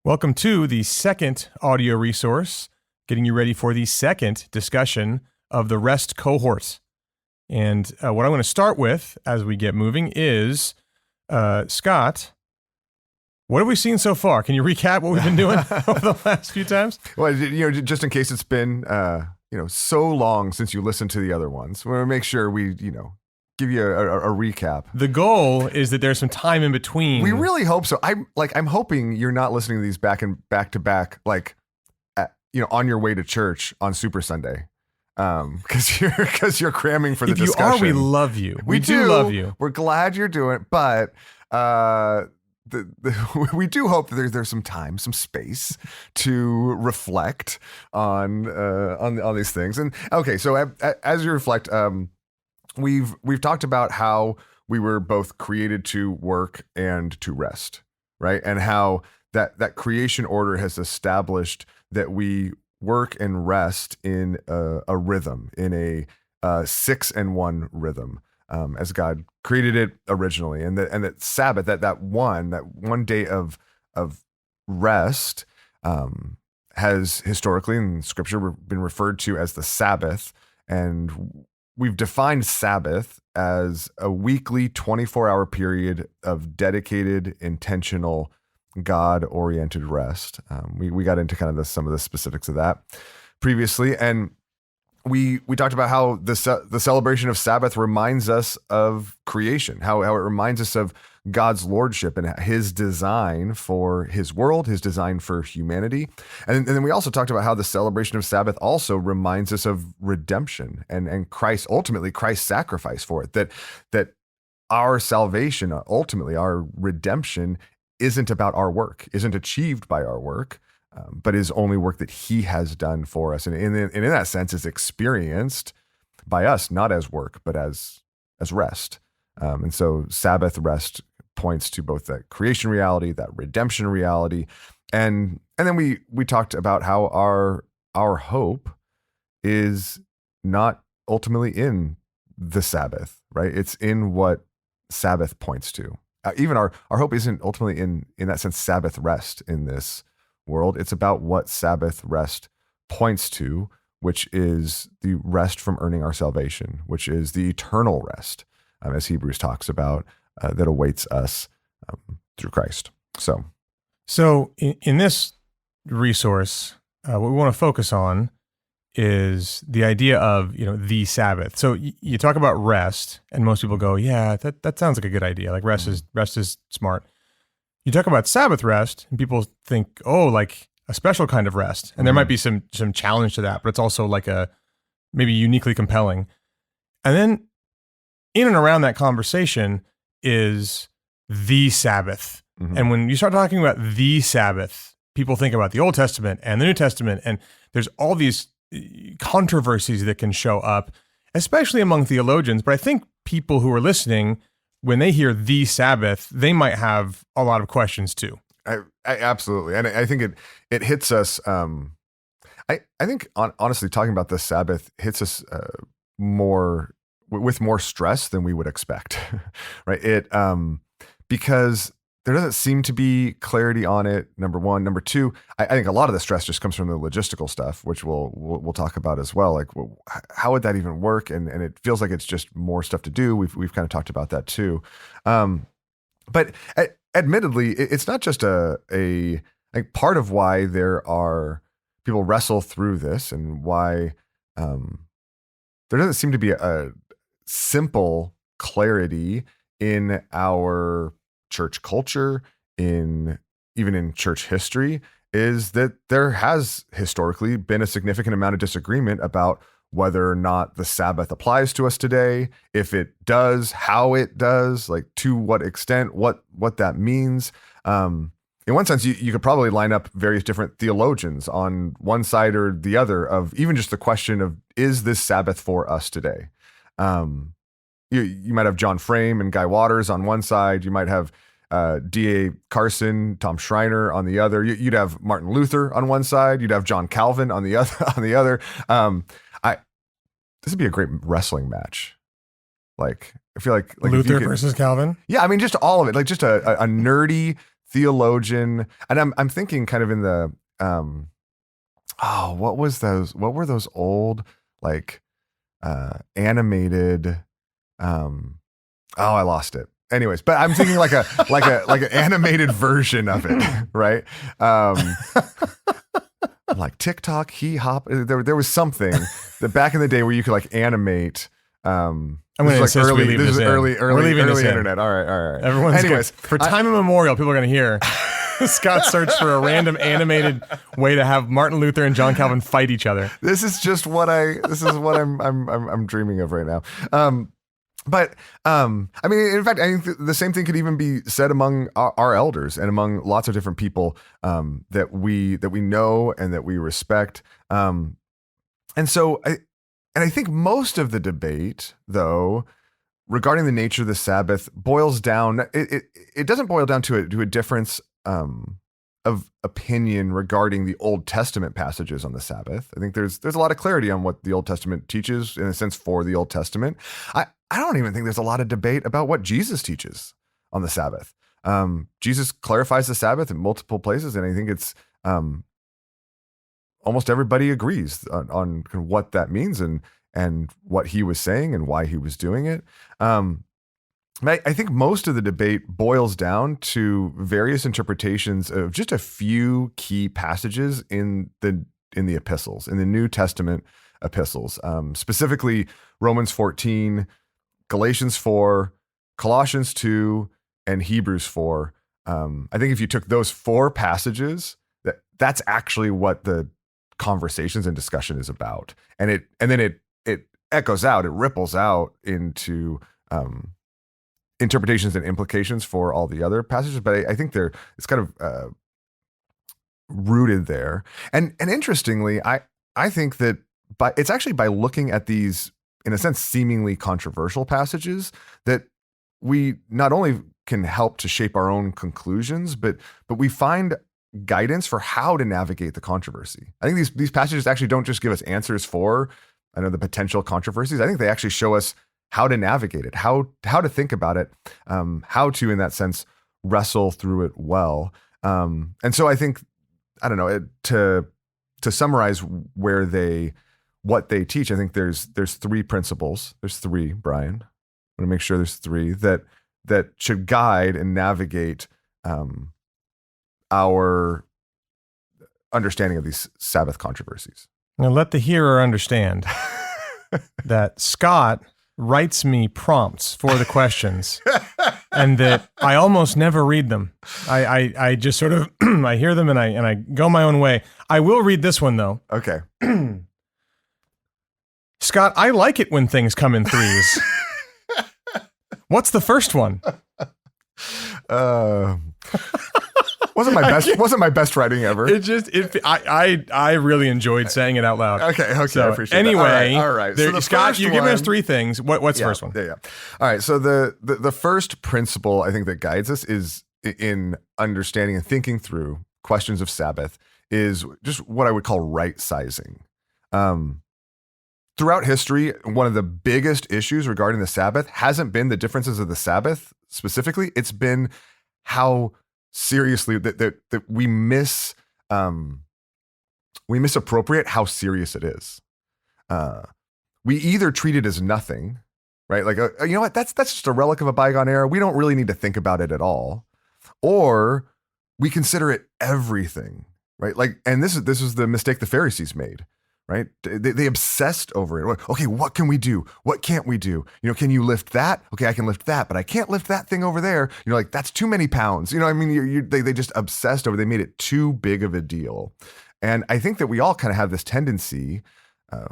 Welcome to the second audio resource, getting you ready for the second discussion of the REST cohort. And what I'm going to start with as we get moving is, Scott, what have we seen so far? Can you recap what we've been doing over the last few times? Well, just in case it's been, so long since you listened to the other ones, we want to make sure we, give you a recap. The goal is that there's some time in between. We really hope so. I'm hoping you're not listening to these back to back, on your way to church on Super Sunday, because you're cramming for the discussion. If you are, we love you. We do love you. We're glad you're doing it, but we do hope that there's some time, some space to reflect on these things. And okay, so as you reflect, we've talked about how we were both created to work and to rest, right? And how that creation order has established that we work and rest in a rhythm, in a 6-1 rhythm, as God created it originally. And that Sabbath, that one day of rest, has historically in Scripture been referred to as the Sabbath. And we've defined Sabbath as a weekly 24-hour period of dedicated, intentional, God-oriented rest. We got into kind of some of the specifics of that previously, and we talked about how the celebration of Sabbath reminds us of creation, how it reminds us of God's lordship and his design for his world, his design for humanity. And then we also talked about how the celebration of Sabbath also reminds us of redemption and Christ, ultimately Christ's sacrifice for it, that our salvation, ultimately our redemption, isn't about our work, isn't achieved by our work, but is only work that he has done for us. And in that sense is experienced by us, not as work, but as rest. And so Sabbath rest points to both that creation reality, that redemption reality. And then we talked about how our hope is not ultimately in the Sabbath, right? It's in what Sabbath points to. Even our hope isn't ultimately in that sense Sabbath rest in this world. It's about what Sabbath rest points to, which is the rest from earning our salvation, which is the eternal rest, as Hebrews talks about, that awaits us through Christ. So in this resource, what we want to focus on is the idea of, the Sabbath. So you talk about rest, and most people go, yeah, that sounds like a good idea. Like rest is smart. You talk about Sabbath rest, and people think, oh, like a special kind of rest. And there might be some challenge to that, but it's also like a maybe uniquely compelling. And then in and around that conversation is the Sabbath. Mm-hmm. And when you start talking about the Sabbath, people think about the Old Testament and the New Testament, and there's all these controversies that can show up, especially among theologians. But I think people who are listening, when they hear the Sabbath, they might have a lot of questions too. I absolutely. And I think it hits us. I think honestly, talking about the Sabbath hits us with more stress than we would expect, right? Because there doesn't seem to be clarity on it, number one. Number two, I think a lot of the stress just comes from the logistical stuff, which we'll talk about as well. Like, how would that even work? And it feels like it's just more stuff to do. We've kind of talked about that too. But admittedly, it's not just a part of why there are people wrestle through this, and why there doesn't seem to be a simple clarity in our church culture, even in church history, is that there has historically been a significant amount of disagreement about whether or not the Sabbath applies to us today, if it does, how it does, like to what extent, what that means. In one sense, you could probably line up various different theologians on one side or the other of even just the question of, is this Sabbath for us today? You might have John Frame and Guy Waters on one side. You might have D.A. Carson, Tom Schreiner on the other. You'd have Martin Luther on one side. You'd have John Calvin on the other. This would be a great wrestling match. Like, I feel like Luther versus Calvin. Yeah, I mean, just all of it. Like, just a nerdy theologian, and I'm thinking kind of in the what were those old like animated I lost it. Anyways, but I'm thinking like an animated version of it, right? Like TikTok, Hee Hop. There was something that back in the day where you could like animate. I'm going to insist we leave this in. Early internet. In. All right. Anyways, for time immemorial, people are going to hear Scott searched for a random animated way to have Martin Luther and John Calvin fight each other. This is what I'm dreaming of right now. But I mean, in fact, I think the same thing could even be said among our elders and among lots of different people that we know and that we respect. And so I think most of the debate, though, regarding the nature of the Sabbath boils down. It doesn't boil down to a difference of opinion regarding the Old Testament passages on the Sabbath. I think there's a lot of clarity on what the Old Testament teaches, in a sense, for the Old Testament. I don't even think there's a lot of debate about what Jesus teaches on the Sabbath. Jesus clarifies the Sabbath in multiple places, and I think it's almost everybody agrees on what that means and what he was saying and why he was doing it. I think most of the debate boils down to various interpretations of just a few key passages in the epistles, in the New Testament epistles, specifically Romans 14, Galatians 4, Colossians 2, and Hebrews 4. I think if you took those four passages, that's actually what the conversations and discussion is about, and then it echoes out, it ripples out into interpretations and implications for all the other passages. But I think it's kind of rooted there, and interestingly, I think that it's actually by looking at these, in a sense, seemingly controversial passages that we not only can help to shape our own conclusions, but we find guidance for how to navigate the controversy. I think these passages actually don't just give us answers for, the potential controversies. I think they actually show us how to navigate it, how to think about it, how to, in that sense, wrestle through it well. And so I think, to summarize what they teach, I think there's three principles. There's three, Brian. I want to make sure there's three that should guide and navigate our understanding of these Sabbath controversies. Now let the hearer understand that Scott writes me prompts for the questions and that I almost never read them. I just sort of, I hear them and I go my own way. I will read this one though. Okay. Scott, I like it when things come in threes. What's the first one? Wasn't my best writing ever. I really enjoyed saying it out loud. Okay, so, I appreciate anyway, that. All right. So Scott, you're giving us three things. What's the first one? Yeah. All right. So the first principle I think that guides us is in understanding and thinking through questions of Sabbath is just what I would call right sizing. Throughout history, one of the biggest issues regarding the Sabbath hasn't been the differences of the Sabbath specifically. It's been how seriously that we misappropriate how serious it is. We either treat it as nothing, right? Like, you know what? That's just a relic of a bygone era. We don't really need to think about it at all. Or we consider it everything, right? Like, and this is the mistake the Pharisees made. Right? They obsessed over it. Okay, what can we do? What can't we do? Can you lift that? Okay, I can lift that, but I can't lift that thing over there. Like, that's too many pounds. They just obsessed over. They made it too big of a deal. And I think that we all kind of have this tendency,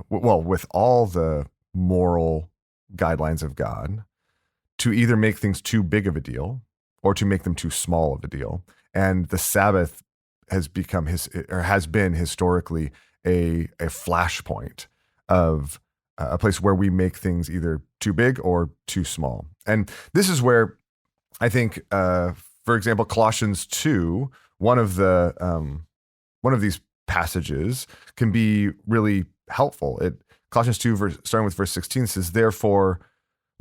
with all the moral guidelines of God, to either make things too big of a deal or to make them too small of a deal. And the Sabbath has been historically a flashpoint of a place where we make things either too big or too small. And this is where I think, for example, Colossians 2, one of these passages can be really helpful. Colossians 2, starting with verse 16, says, "Therefore,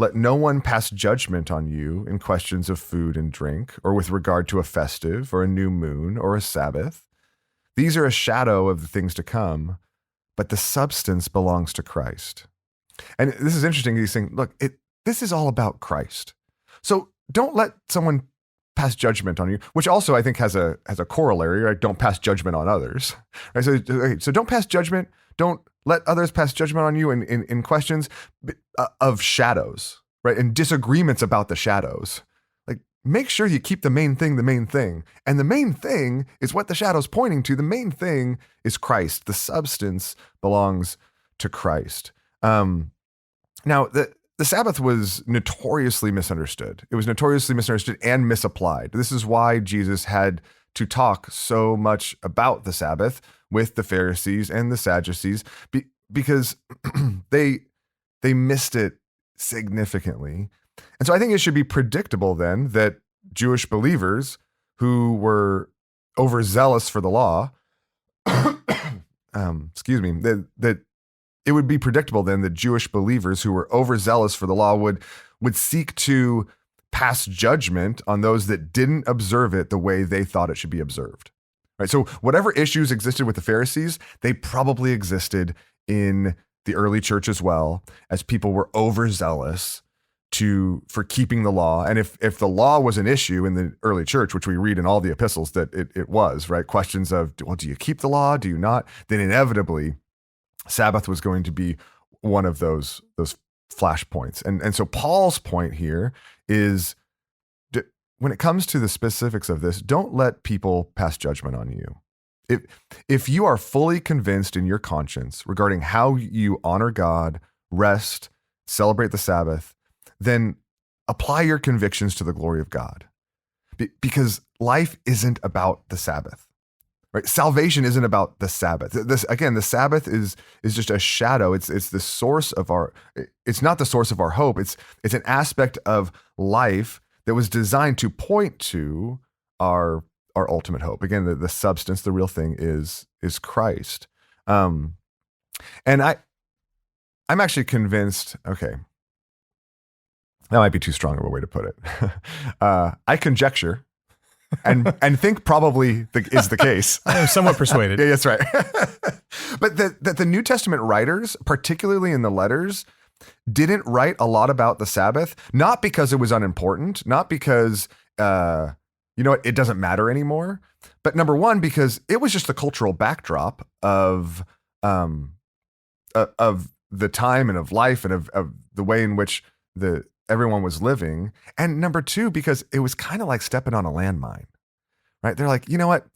let no one pass judgment on you in questions of food and drink, or with regard to a festive, or a new moon, or a Sabbath. These are a shadow of the things to come, but the substance belongs to Christ. And this is interesting. He's saying, look, this is all about Christ. So don't let someone pass judgment on you, which also I think has a corollary, right? Don't pass judgment on others. Right? So don't pass judgment. Don't let others pass judgment on you in questions of shadows, right? And disagreements about the shadows. Like, make sure you keep the main thing the main thing. And the main thing is what the shadow's pointing to. The main thing is Christ. The substance belongs to Christ. Now, the Sabbath was notoriously misunderstood. It was notoriously misunderstood and misapplied. This is why Jesus had to talk so much about the Sabbath with the Pharisees and the Sadducees, because they missed it significantly. And so I think it should be predictable then that Jewish believers who were overzealous for the law, that it would be predictable then that Jewish believers who were overzealous for the law would seek to pass judgment on those that didn't observe it the way they thought it should be observed. Right? So whatever issues existed with the Pharisees, they probably existed in the early church as well, as people were overzealous for keeping the law. And if the law was an issue in the early church, which we read in all the epistles that it was, right? Questions of, well, do you keep the law? Do you not? Then inevitably Sabbath was going to be one of those flashpoints. And so Paul's point here is, when it comes to the specifics of this, don't let people pass judgment on you. If you are fully convinced in your conscience regarding how you honor God, rest, celebrate the Sabbath, then apply your convictions to the glory of God. Because life isn't about the Sabbath. Right? Salvation isn't about the Sabbath. The Sabbath is just a shadow. It's the source of it's not the source of our hope. It's an aspect of life that was designed to point to our ultimate hope. Again, the substance, the real thing is Christ. And I'm actually convinced, okay, that might be too strong of a way to put it. I conjecture and think probably is the case. I'm somewhat persuaded. Yeah, that's right. But that the New Testament writers, particularly in the letters, didn't write a lot about the Sabbath, not because it was unimportant, not because it doesn't matter anymore, but number one, because it was just the cultural backdrop of the time and of life and of the way in which everyone was living. And number two, because it was kind of like stepping on a landmine, right? They're like, you know what?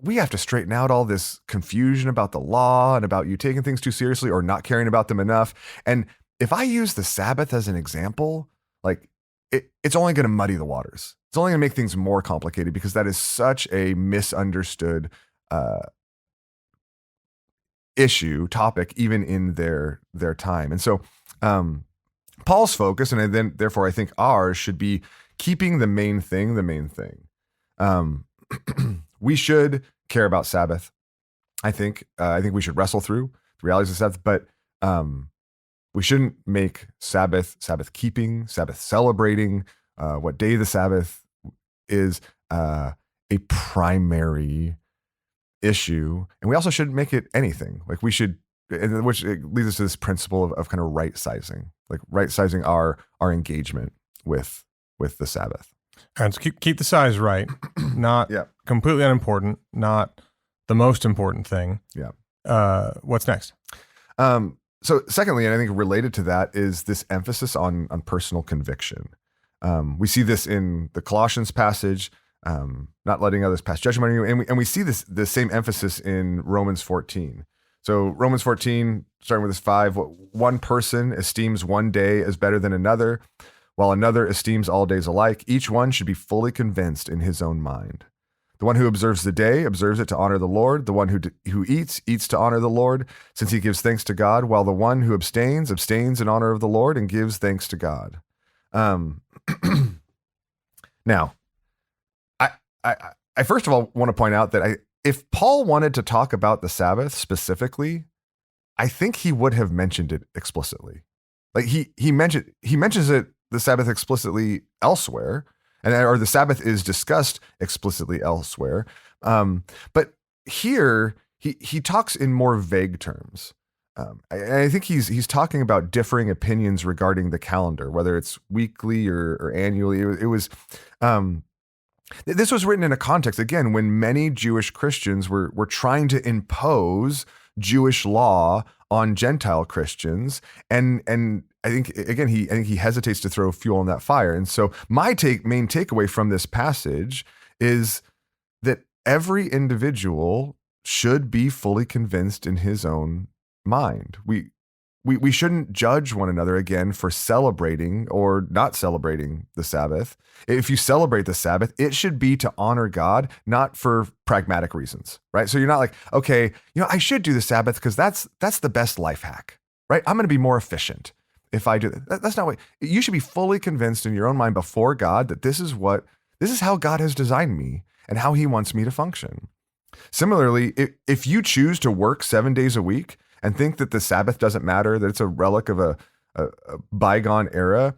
We have to straighten out all this confusion about the law and about you taking things too seriously or not caring about them enough. And if I use the Sabbath as an example, like it's only going to muddy the waters. It's only going to make things more complicated, because that is such a misunderstood topic, even in their time. And so Paul's focus, and then therefore I think ours, should be keeping the main thing the main thing. We should care about Sabbath. I think we should wrestle through the realities of Sabbath, but we shouldn't make Sabbath keeping, Sabbath celebrating, what day the Sabbath is, a primary issue. And we also shouldn't make it anything. Like we should, which leads us to this principle of kind of right sizing our engagement with the Sabbath. And so keep the size right, not completely unimportant, not the most important thing. Yeah. What's next? So secondly, and I think related to that, is this emphasis on personal conviction. We see this in the Colossians passage, not letting others pass judgment on you, and we see the same emphasis in Romans 14. So Romans 14, starting with this 5, one person esteems one day as better than another, while another esteems all days alike. Each one should be fully convinced in his own mind. The one who observes the day observes it to honor the Lord. The one who eats to honor the Lord, since he gives thanks to God, while the one who abstains in honor of the Lord and gives thanks to God. Now, I first of all want to point out that if Paul wanted to talk about the Sabbath specifically, I think he would have mentioned it explicitly. Like he mentions it, the Sabbath, explicitly elsewhere, and or the Sabbath is discussed explicitly elsewhere. But here he talks in more vague terms. I think he's talking about differing opinions regarding the calendar, whether it's weekly or annually. It was this was written in a context, again, when many Jewish Christians were trying to impose Jewish law on Gentile Christians, and I think again he hesitates to throw fuel on that fire. And so my main takeaway from this passage is that every individual should be fully convinced in his own mind. We shouldn't judge one another, again, for celebrating or not celebrating the Sabbath. If you celebrate the Sabbath, it should be to honor God, not for pragmatic reasons, right? So you're not like, okay, I should do the Sabbath because that's the best life hack, right? I'm going to be more efficient if I do that. That's not what you should be. Fully convinced in your own mind before God that this is how God has designed me and how he wants me to function. Similarly, if you choose to work 7 days a week and think that the Sabbath doesn't matter, that it's a relic of a bygone era,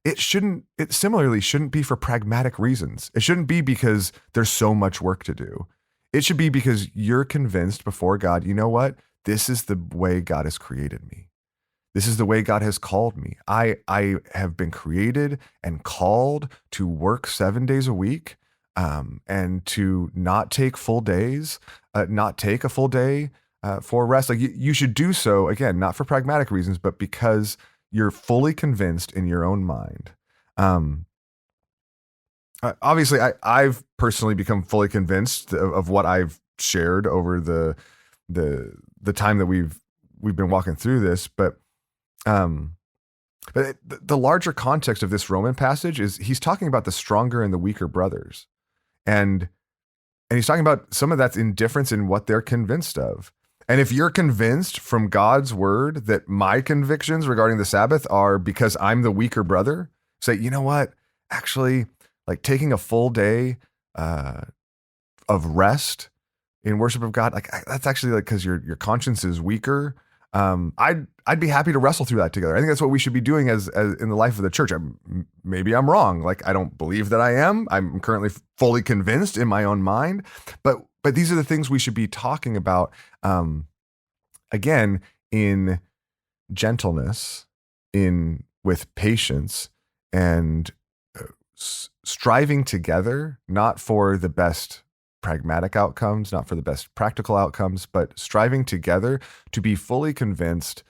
it similarly shouldn't be for pragmatic reasons. It shouldn't be because there's so much work to do. It should be because you're convinced before God, you know what? This is the way God has created me. This is the way God has called me. I have been created and called to work 7 days a week, and to not take full days, not take a full day for rest. Like you should do so, again, not for pragmatic reasons, but because you're fully convinced in your own mind. Obviously, I've personally become fully convinced of what I've shared over the time that we've been walking through this. But the larger context of this Roman passage is he's talking about the stronger and the weaker brothers, and he's talking about some of that's indifference in what they're convinced of. And if you're convinced from God's word that my convictions regarding the Sabbath are because I'm the weaker brother, say, you know what? Actually, like taking a full day of rest in worship of God, like that's actually like because your conscience is weaker. I'd be happy to wrestle through that together. I think that's what we should be doing as in the life of the church. Maybe I'm wrong. Like I don't believe that I am. I'm currently fully convinced in my own mind, but these are the things we should be talking about. Again, in gentleness, with patience, and striving together, not for the best pragmatic outcomes, not for the best practical outcomes, but striving together to be fully convinced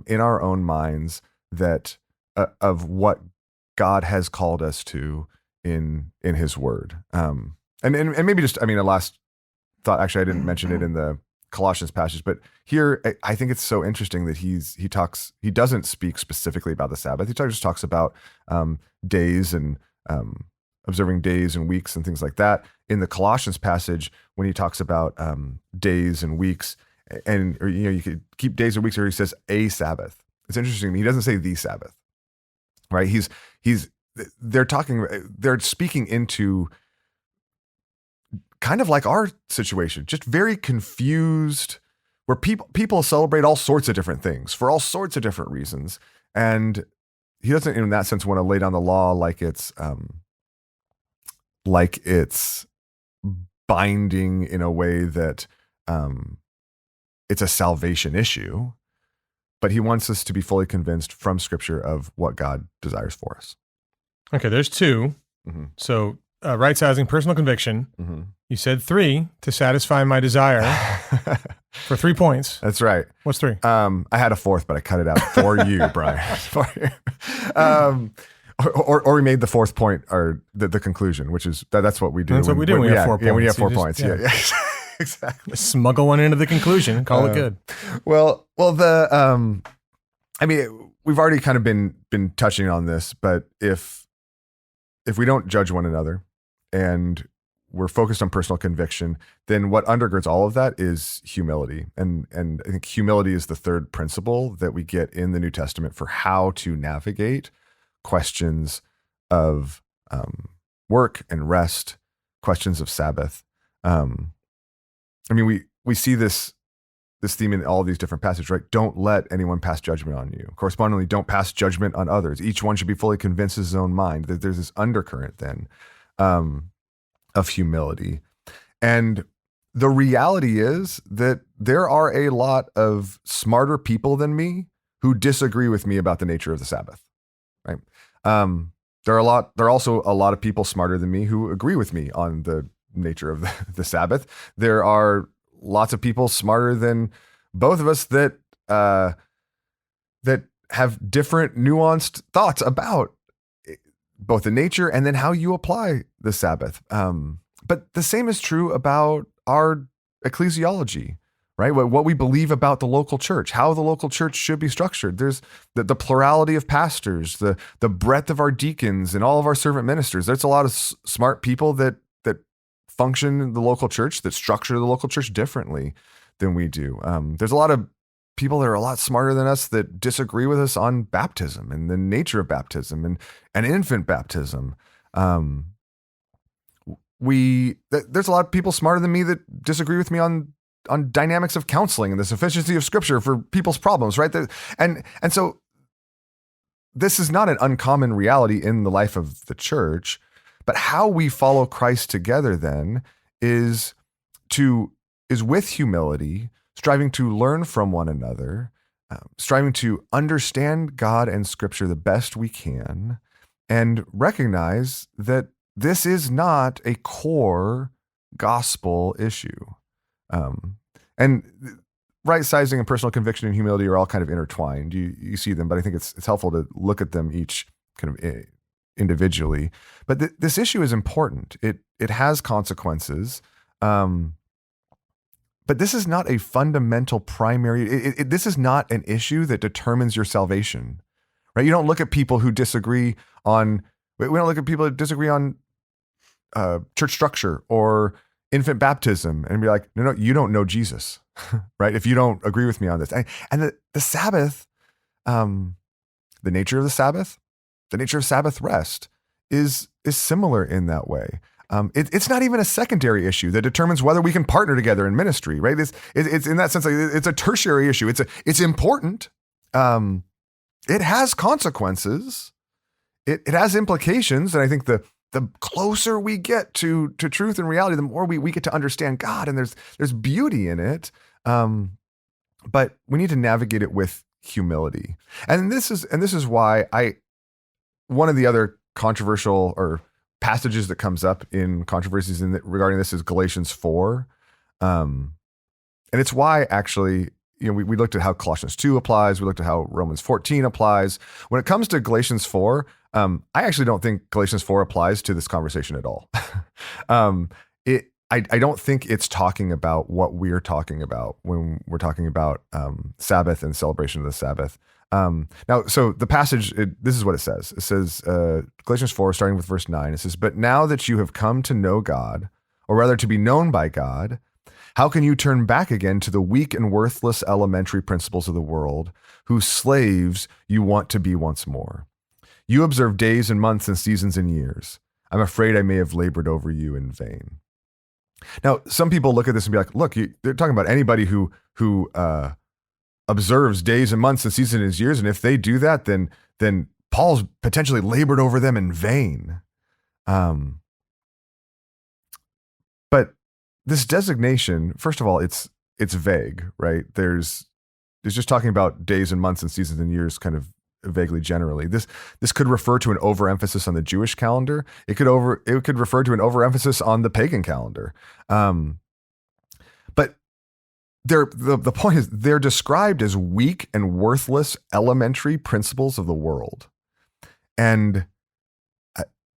in our own minds that of what God has called us to in His Word. And maybe just, a last thought. Actually, I didn't mention it in the Colossians passage, but here I think it's so interesting that he doesn't speak specifically about the Sabbath. He just talks about days and observing days and weeks and things like that. In the Colossians passage, when he talks about days and weeks, you could keep days or weeks, or he says a Sabbath. It's interesting. He doesn't say the Sabbath, right? They're speaking into kind of like our situation, just very confused, where people celebrate all sorts of different things for all sorts of different reasons. And he doesn't, in that sense, want to lay down the law like it's binding in a way that it's a salvation issue, but he wants us to be fully convinced from Scripture of what God desires for us. Okay, there's two. Mm-hmm. So right-sizing personal conviction. Mm-hmm. You said 3 to satisfy my desire for 3 points. That's right. What's 3? I had a 4th, but I cut it out for you, Brian. For you. Or we made the 4th point or the conclusion, which is that's what we do. That's what we do. We have 4 points. Yeah, when you have 4 points. Yeah. Exactly. Smuggle one into the conclusion. Call it good. Well, we've already kind of been touching on this, but if we don't judge one another and we're focused on personal conviction, then what undergirds all of that is humility. And I think humility is the third principle that we get in the New Testament for how to navigate questions of work and rest, questions of Sabbath. We see this this theme in all these different passages, right? Don't let anyone pass judgment on you. Correspondingly, don't pass judgment on others. Each one should be fully convinced of his own mind. That there's this undercurrent then of humility. And the reality is that there are a lot of smarter people than me who disagree with me about the nature of the Sabbath, right? There are also a lot of people smarter than me who agree with me on the nature of the Sabbath. There are lots of people smarter than both of us that have different nuanced thoughts about both the nature and then how you apply the Sabbath. But the same is true about our ecclesiology, right? What we believe about the local church, how the local church should be structured. There's the plurality of pastors, the breadth of our deacons and all of our servant ministers. There's a lot of smart people that function in the local church, that structure the local church differently than we do. There's a lot of people that are a lot smarter than us that disagree with us on baptism and the nature of baptism and infant baptism. There's a lot of people smarter than me that disagree with me on dynamics of counseling and the sufficiency of Scripture for people's problems, right? And so this is not an uncommon reality in the life of the church. But how we follow Christ together then is with humility, striving to learn from one another, striving to understand God and Scripture the best we can, and recognize that this is not a core gospel issue. And right sizing and personal conviction and humility are all kind of intertwined. You see them, but I think it's helpful to look at them each kind of individually. But this issue is important. It has consequences. But this is not a fundamental primary, this is not an issue that determines your salvation, right? You don't look at people who disagree on, we don't look at people who disagree on church structure or infant baptism and be like, no, you don't know Jesus, right? If you don't agree with me on this. And the Sabbath, the nature of the Sabbath, the nature of Sabbath rest is similar in that way. It's not even a secondary issue that determines whether we can partner together in ministry, right? It's in that sense, like, it's a tertiary issue. It's important. It has consequences. It has implications. And I think the closer we get to truth and reality, the more we get to understand God, and there's beauty in it. But we need to navigate it with humility. And this is why one of the other controversial or passages that comes up in Controversies regarding this is Galatians 4. And it's why actually, we looked at how Colossians 2 applies. We looked at how Romans 14 applies. When it comes to Galatians 4, I actually don't think Galatians 4 applies to this conversation at all. I don't think it's talking about what we're talking about when we're talking about Sabbath and celebration of the Sabbath. Now, so the passage, this is what it says. It says, Galatians 4, starting with verse 9, it says, "But now that you have come to know God, or rather to be known by God, how can you turn back again to the weak and worthless elementary principles of the world, whose slaves you want to be once more? You observe days and months and seasons and years. I'm afraid I may have labored over you in vain." Now, some people look at this and be like, look, they're talking about anybody who observes days and months and seasons and years, and if they do that, then Paul's potentially labored over them in vain. But this designation, first of all, it's vague, right? It's just talking about days and months and seasons and years kind of vaguely generally. This could refer to an overemphasis on the Jewish calendar. It could refer to an overemphasis on the pagan calendar. But the point is, they're described as weak and worthless elementary principles of the world. And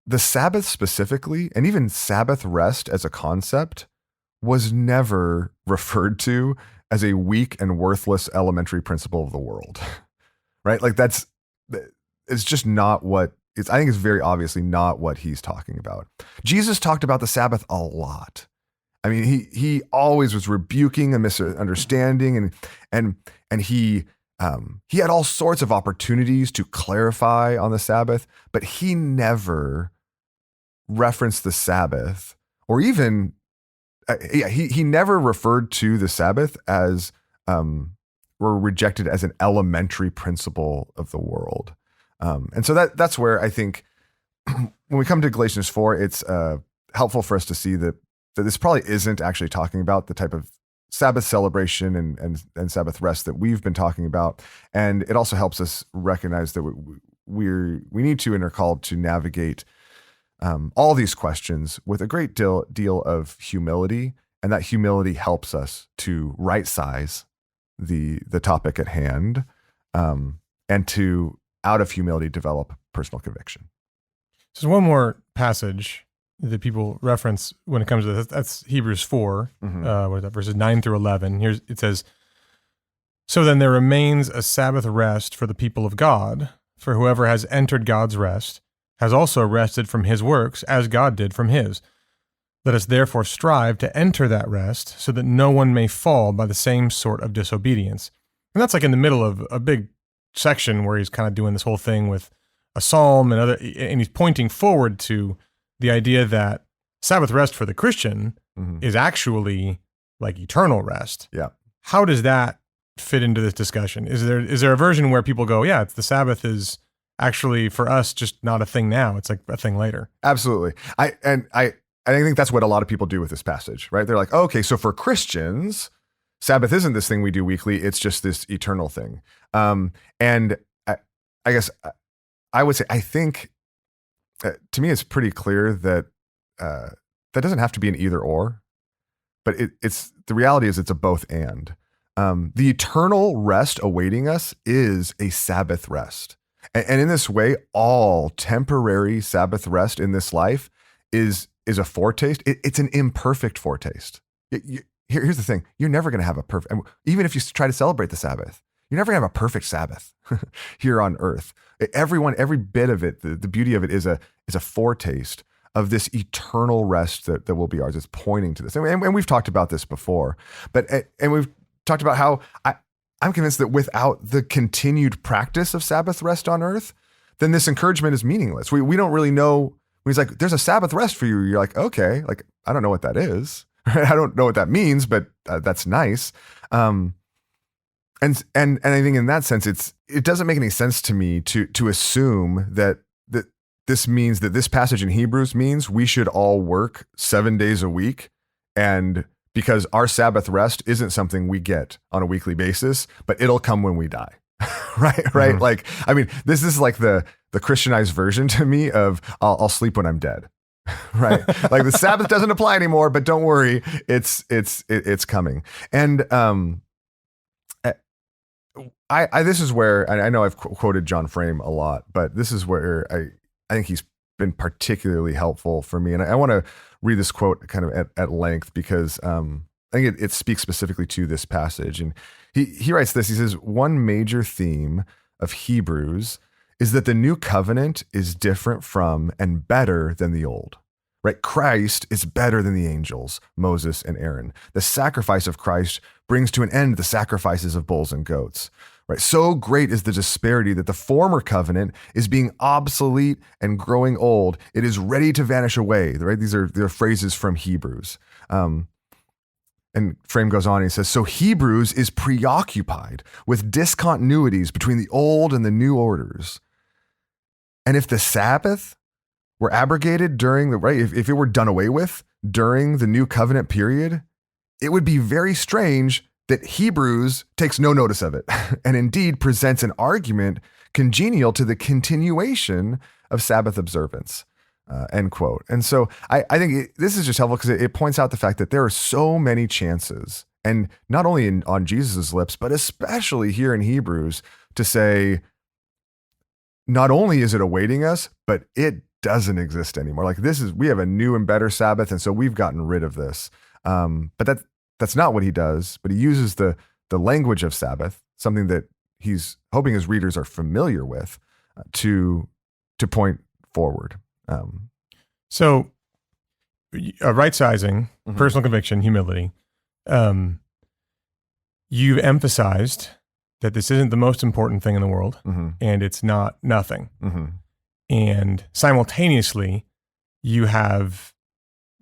the Sabbath specifically, and even Sabbath rest as a concept, was never referred to as a weak and worthless elementary principle of the world, right? Like it's just not what I think it's very obviously not what he's talking about. Jesus talked about the Sabbath a lot. I mean, he always was rebuking a misunderstanding, and he had all sorts of opportunities to clarify on the Sabbath, but he never referenced the Sabbath, or even he never referred to the Sabbath as were rejected as an elementary principle of the world. And so that's where I think when we come to Galatians 4, it's helpful for us to see that this probably isn't actually talking about the type of Sabbath celebration and Sabbath rest that we've been talking about. And it also helps us recognize that we need to and are called to navigate all these questions with a great deal of humility. And that humility helps us to right size the topic at hand, and to, out of humility, develop personal conviction. So one more passage that people reference when it comes to this. That's Hebrews 4, what is that, verses 9 through 11. It says, "So then there remains a Sabbath rest for the people of God, for whoever has entered God's rest has also rested from his works as God did from his. Let us therefore strive to enter that rest so that no one may fall by the same sort of disobedience." And that's like in the middle of a big section where he's kind of doing this whole thing with a psalm and he's pointing forward to the idea that Sabbath rest for the Christian is actually like eternal rest. Yeah. How does that fit into this discussion? Is there a version where people go, yeah, the Sabbath is actually for us just not a thing now, it's like a thing later? Absolutely. I think that's what a lot of people do with this passage, right? They're like, okay, so for Christians, Sabbath isn't this thing we do weekly, it's just this eternal thing. And I guess I would say, I think, to me, it's pretty clear that that doesn't have to be an either or, but it's the reality is it's a both and. The eternal rest awaiting us is a Sabbath rest. And in this way, all temporary Sabbath rest in this life is a foretaste. It's an imperfect foretaste. Here's the thing. You're never going to have a perfect, even if you try to celebrate the Sabbath, you're never going to have a perfect Sabbath here on earth. Every bit of it, the beauty of it is a foretaste of this eternal rest that will be ours. It's pointing to this. And we've talked about this before, and we've talked about how I'm convinced that without the continued practice of Sabbath rest on earth, then this encouragement is meaningless. We don't really know. When he's like, there's a Sabbath rest for you. You're like, okay, like, I don't know what that is. I don't know what that means, but that's nice. And I think in that sense, it doesn't make any sense to me to assume that this means that this passage in Hebrews means we should all work 7 days a week, and because our Sabbath rest isn't something we get on a weekly basis, but it'll come when we die. right. Mm-hmm. Like, I mean, this is like the Christianized version to me of I'll sleep when I'm dead. Right. Like the Sabbath doesn't apply anymore, but don't worry, it's coming. And this is where, and I know I've quoted John Frame a lot, but this is where I think he's been particularly helpful for me. And I want to read this quote kind of at length because I think it speaks specifically to this passage. And he writes this, he says, one major theme of Hebrews is that the new covenant is different from and better than the old, right? Christ is better than the angels, Moses and Aaron. The sacrifice of Christ brings to an end the sacrifices of bulls and goats, right? So great is the disparity that the former covenant is being obsolete and growing old. It is ready to vanish away, right? These are phrases from Hebrews. And Frame goes on and he says, so Hebrews is preoccupied with discontinuities between the old and the new orders. And if the Sabbath were abrogated during if it were done away with during the new covenant period, it would be very strange that Hebrews takes no notice of it and indeed presents an argument congenial to the continuation of Sabbath observance, end quote. And so I think this is just helpful because it points out the fact that there are so many chances, and not only on Jesus's lips, but especially here in Hebrews, to say, not only is it awaiting us, but it doesn't exist anymore. Like we have a new and better Sabbath, and so we've gotten rid of this. But that's not what he does. But he uses the language of Sabbath, something that he's hoping his readers are familiar with, to point forward. So, right sizing, personal conviction, humility. You've emphasized that this isn't the most important thing in the world, and it's not nothing. And simultaneously, you have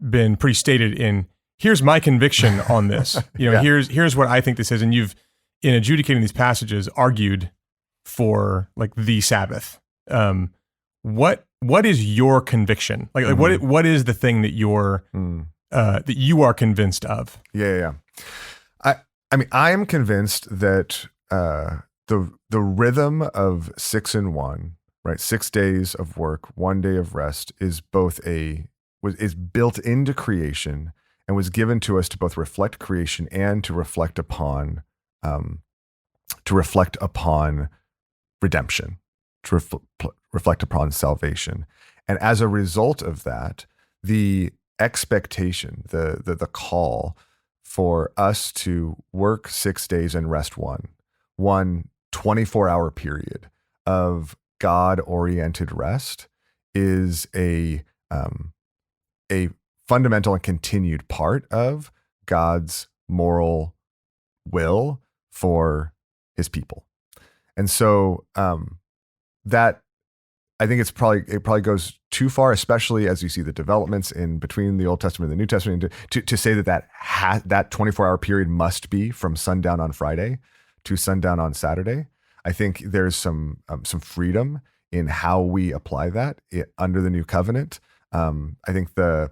been pretty stated in, here's my conviction on this. Here's what I think this is. And you've in adjudicating these passages, argued for like the Sabbath. What is your conviction? Like what is the thing that that you are convinced of? Yeah. I mean, I am convinced that the rhythm of 6 and 1, right? 6 days of work, 1 day of rest is is built into creation and was given to us to both reflect creation and to reflect upon redemption, to reflect upon salvation. And as a result of that, the expectation, the call for us to work 6 days and rest one 24-hour period of God-oriented rest is a fundamental and continued part of God's moral will for his people. And so that, I think it probably goes too far, especially as you see the developments in between the Old Testament and the New Testament, to say that 24-hour period must be from sundown on Friday to sundown on Saturday. I think there's some freedom in how we apply that under the new covenant. I think the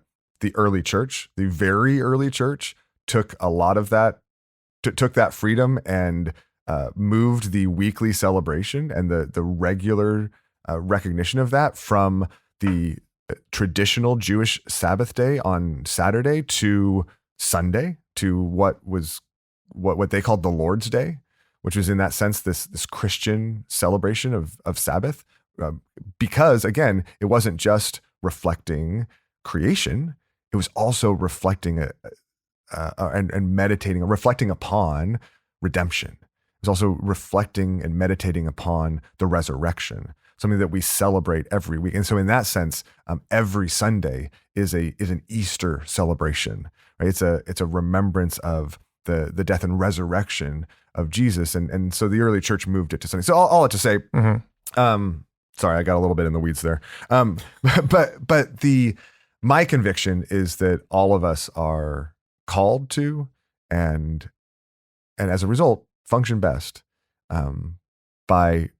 early church, the very early church, took a lot of that, took that freedom and moved the weekly celebration and the regular recognition of that from the traditional Jewish Sabbath day on Saturday to Sunday, to what they called the Lord's Day, which was in that sense this Christian celebration of Sabbath, because again, it wasn't just reflecting creation; it was also reflecting and meditating, reflecting upon redemption. It was also reflecting and meditating upon the resurrection, something that we celebrate every week. And so in that sense, every Sunday is an Easter celebration, right? It's a remembrance of the death and resurrection of Jesus. And so the early church moved it to Sunday. So all that to say, sorry, I got a little bit in the weeds there. But my conviction is that all of us are called to, and as a result, function best by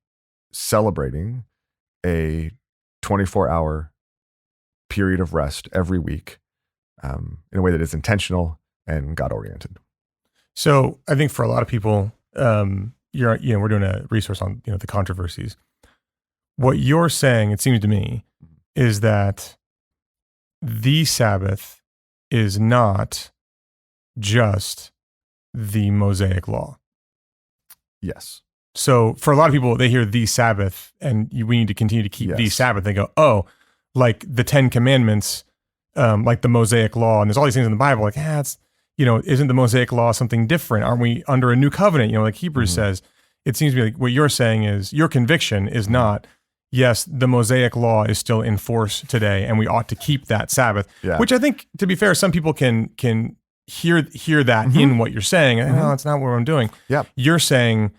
celebrating a 24-hour period of rest every week in a way that is intentional and God-oriented. So I think for a lot of people, we're doing a resource on the controversies. What you're saying, it seems to me, is that the Sabbath is not just the Mosaic law. Yes. So for a lot of people, they hear the Sabbath and we need to continue to keep the Sabbath. They go, oh, like the 10 Commandments, like the Mosaic law. And there's all these things in the Bible, like, isn't the Mosaic law something different? Aren't we under a new covenant? Like Hebrews says. It seems to me like what you're saying is your conviction is not, yes, the Mosaic law is still in force today and we ought to keep that Sabbath, which I think, to be fair, some people can hear that in what you're saying. No, it's not what I'm doing. Yeah. You're saying,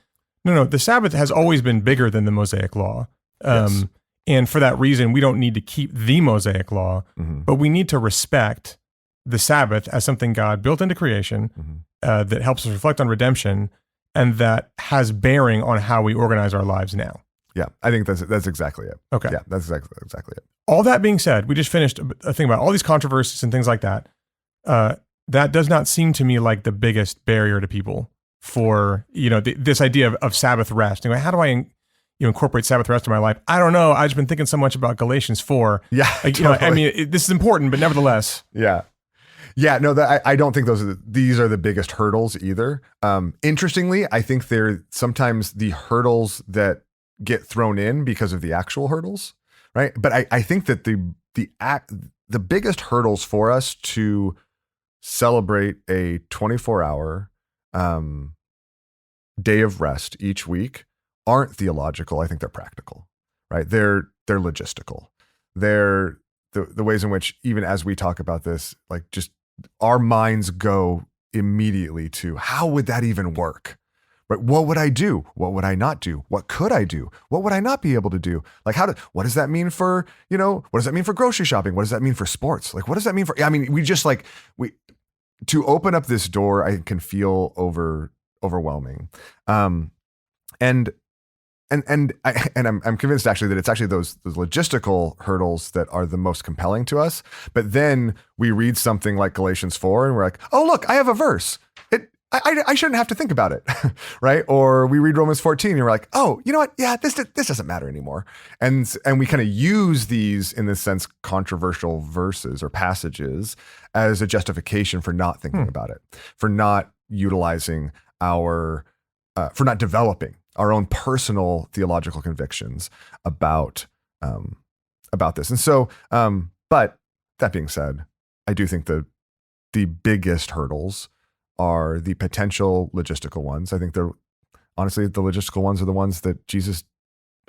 no, the Sabbath has always been bigger than the Mosaic law. And for that reason, we don't need to keep the Mosaic law, but we need to respect the Sabbath as something God built into creation that helps us reflect on redemption and that has bearing on how we organize our lives now. Yeah, I think that's exactly it. Okay. Yeah, that's exactly it. All that being said, we just finished a thing about all these controversies and things like that. That does not seem to me like the biggest barrier to people for, this idea of Sabbath rest. How do I incorporate Sabbath rest in my life? I don't know. I've just been thinking so much about Galatians 4. Yeah. Totally. This is important, but nevertheless. Yeah. Yeah, no, I don't think these are the biggest hurdles either. Interestingly, I think they're sometimes the hurdles that get thrown in because of the actual hurdles, right? But I think that the biggest hurdles for us to celebrate a 24-hour day of rest each week aren't theological. I think they're practical, right? They're logistical. They're the ways in which, even as we talk about this, like just our minds go immediately to how would that even work? Right? What would I do? What would I not do? What could I do? What would I not be able to do? Like what does that mean for, what does that mean for grocery shopping? What does that mean for sports? Like, what does that mean for, to open up this door, I can feel overwhelming. And I'm convinced actually that it's actually those logistical hurdles that are the most compelling to us. But then we read something like Galatians 4 and we're like, oh, look, I have a verse. I shouldn't have to think about it, right? Or we read Romans 14 and we're like, oh, you know what? Yeah, this doesn't matter anymore. And we kind of use these, in this sense, controversial verses or passages as a justification for not thinking about it, for not utilizing for not developing our own personal theological convictions about this. And so, but that being said, I do think the biggest hurdles are the potential logistical ones. I think honestly, the logistical ones are the ones that Jesus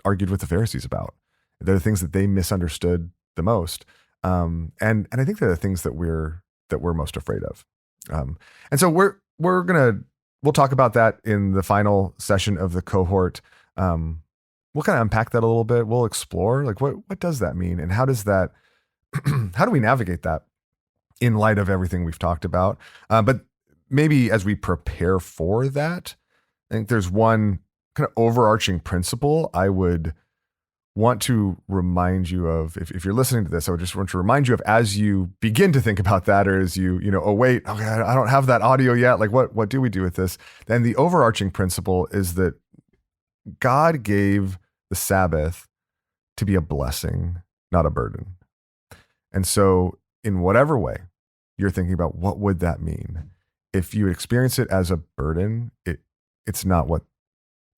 argued with the Pharisees about. They're the things that they misunderstood the most. And I think they're the things that we're most afraid of. And so we'll talk about that in the final session of the cohort. We'll kind of unpack that a little bit. We'll explore like what does that mean, and how do we navigate that in light of everything we've talked about? But maybe as we prepare for that, I think there's one kind of overarching principle I would want to remind you of. If you're listening to this, I would just want to remind you of, as you begin to think about that, or as oh wait, okay, I don't have that audio yet. Like what do we do with this? Then the overarching principle is that God gave the Sabbath to be a blessing, not a burden. And so in whatever way you're thinking about what would that mean, if you experience it as a burden, it's not what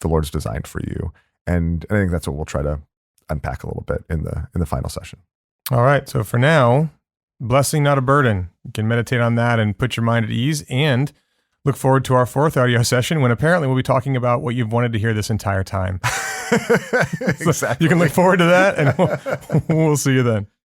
the Lord's designed for you. And I think that's what we'll try to unpack a little bit in the final session. All right. So for now, blessing, not a burden. You can meditate on that and put your mind at ease, and look forward to our fourth audio session, when apparently we'll be talking about what you've wanted to hear this entire time. Exactly. So you can look forward to that, and we'll see you then.